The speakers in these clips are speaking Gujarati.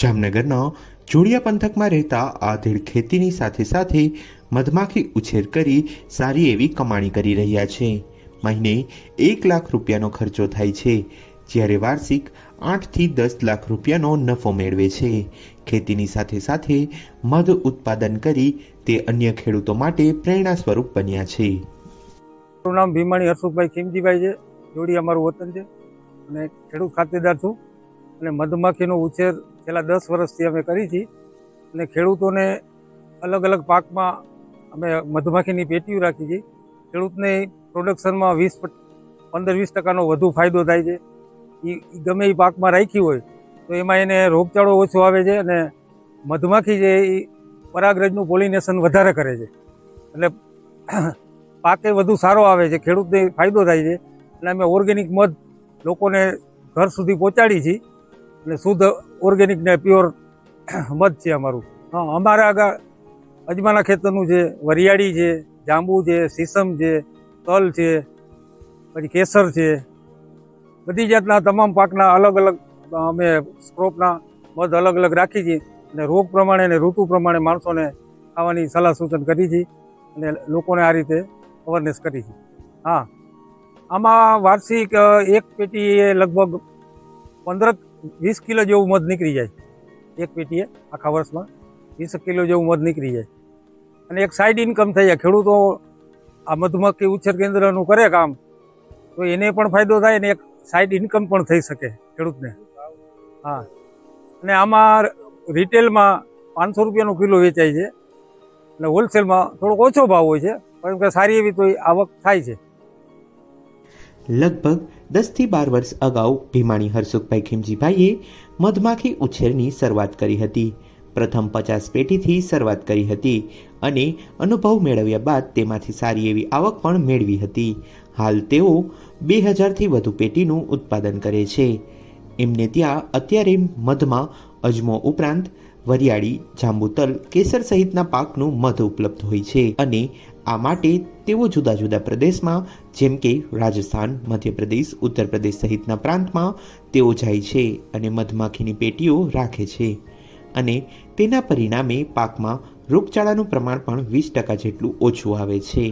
જામનગરના જોડિયા પંથકમાં રહેતા આધેડ ખેતીની સાથે સાથે મધમાખી ઉછેર કરી સારી એવી કમાણી કરી રહ્યા છે. મહિને 1 લાખ રૂપિયાનો ખર્ચો થાય છે, જ્યારે વાર્ષિક 8 થી 10 લાખ રૂપિયાનો નફો મેળવે છે. ખેતીની સાથે સાથે મધ ઉત્પાદન કરી તે અન્ય ખેડૂતો માટે પ્રેરણા સ્વરૂપ બન્યા છે. મારું નામ ભીમાણી હરસુખભાઈ ખીમજીભાઈ છે. જોડિયા અમારું વતન છે અને ખેડૂત ખાતેદાર છું. અને મધમાખીનો ઉછેર છેલ્લા 10 વર્ષથી અમે કરી છીએ અને ખેડૂતોને અલગ અલગ પાકમાં અમે મધમાખીની પેટીઓ રાખી છે. ખેડૂતને પ્રોડક્શનમાં 15-20% વધુ ફાયદો થાય છે. એ ગમે એ પાકમાં રાખી હોય તો એમાં એને રોગચાળો ઓછો આવે છે અને મધમાખી છે એ પરાગરજનું પોલિનેશન વધારે કરે છે, એટલે પાકે વધુ સારો આવે છે, ખેડૂતને ફાયદો થાય છે. એટલે અમે ઓર્ગેનિક મધ લોકોને ઘર સુધી પહોંચાડી છીએ અને શુદ્ધ ઓર્ગેનિક ને પ્યોર મધ છે અમારું. અમારા આગળ અજમાના ખેતરનું છે, વરિયાળી છે, જાંબુ છે, સીસમ છે, તલ છે, પછી કેસર છે, બધી જાતના તમામ પાકના અલગ અલગ અમે સ્ક્રોપના મધ અલગ અલગ રાખી છીએ અને રોગ પ્રમાણે અને ઋતુ પ્રમાણે માણસોને ખાવાની સલાહ સૂચન કરી છે અને લોકોને આ રીતે અવેરનેસ કરી છે. હા, આમાં વાર્ષિક એક પેટીએ લગભગ 15-20 કિલો જેવું મધ નીકળી જાય. એક પેટીએ આખા વર્ષમાં 20 કિલો જેવું મધ નીકળી જાય અને એક સાઈડ ઇન્કમ થઈ જાય. ખેડૂતો આ મધમાખી ઉછેર કેન્દ્રનું કરે કામ તો એને પણ ફાયદો થાય અને એક સાઈડ ઇન્કમ પણ થઈ શકે ખેડૂતને. હા, અને આમાં રિટેલમાં 500 રૂપિયાનો કિલો વેચાય છે અને હોલસેલમાં થોડોક ઓછો ભાવ હોય છે, પરંતુ કે સારી એવી તો આવક થાય છે. લગભગ 10 થી 12 વર્ષ અગાઉ ભીમાણી હરસુખભાઈ ખીમજીભાઈએ મધમાખી ઉછેરની શરૂઆત કરી હતી. પ્રથમ 50 પેટીથી શરૂઆત કરી હતી અને અનુભવ મેળવ્યા બાદ તેમાંથી સારી એવી આવક પણ મેળવી હતી. હાલ તેઓ 2000થી વધુ પેટીનું ઉત્પાદન કરે છે. એમને ત્યાં અત્યારે મધમાં અજમો ઉપરાંત વરિયાળી, જાંબુતલ, કેસર સહિતના પાકનું મધ ઉપલબ્ધ હોય છે અને આ માટે તેઓ જુદા જુદા પ્રદેશમાં જેમ કે રાજસ્થાન, મધ્યપ્રદેશ, ઉત્તર પ્રદેશ સહિતના પ્રાંતમાં તેઓ જાય છે અને મધમાખીની પેટીઓ રાખે છે અને તેના પરિણામે પાકમાં રોગચાળાનું પ્રમાણ પણ 20% જેટલું ઓછું આવે છે.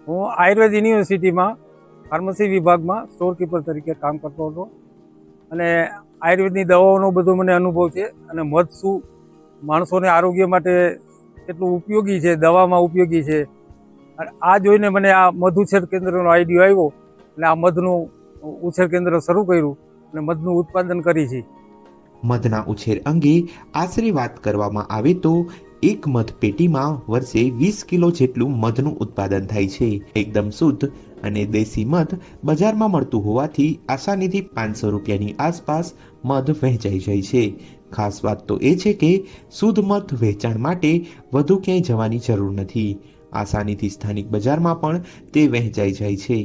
હું આયુર્વેદ યુનિવર્સિટીમાં ફાર્મસી વિભાગમાં સ્ટોર કીપર તરીકે કામ કરતો હતો અને આયુર્વેદની દવાઓનો બધો મને અનુભવ છે અને મધ શું માણસોને આરોગ્ય માટે કેટલું ઉપયોગી છે, દવામાં ઉપયોગી છે. આ જોઈને મને આ મધ ઉછેર કેન્દ્રનો આઈડિયો આવ્યો એટલે આ મધનું ઉછેર કેન્દ્ર શરૂ કર્યું અને મધનું ઉત્પાદન કરી છે. મધના ઉછેર અંગે આશરે વાત કરવામાં આવે તો એક મધ પેટીમાં વર્ષે 20 કિલો જેટલું મધનું ઉત્પાદન થાય છે. એકદમ શુદ્ધ અને દેશી મધ બજારમાં મળતું હોવાથી આસાનીથી 500 રૂપિયાની આસપાસ મધ વહેંચાઈ જાય છે. ખાસ વાત તો એ છે કે શુદ્ધ મધ વેચાણ માટે વધુ ક્યાંય જવાની જરૂર નથી. આસાનીથી સ્થાનિક બજારમાં પણ તે વહેંચાઈ જાય છે.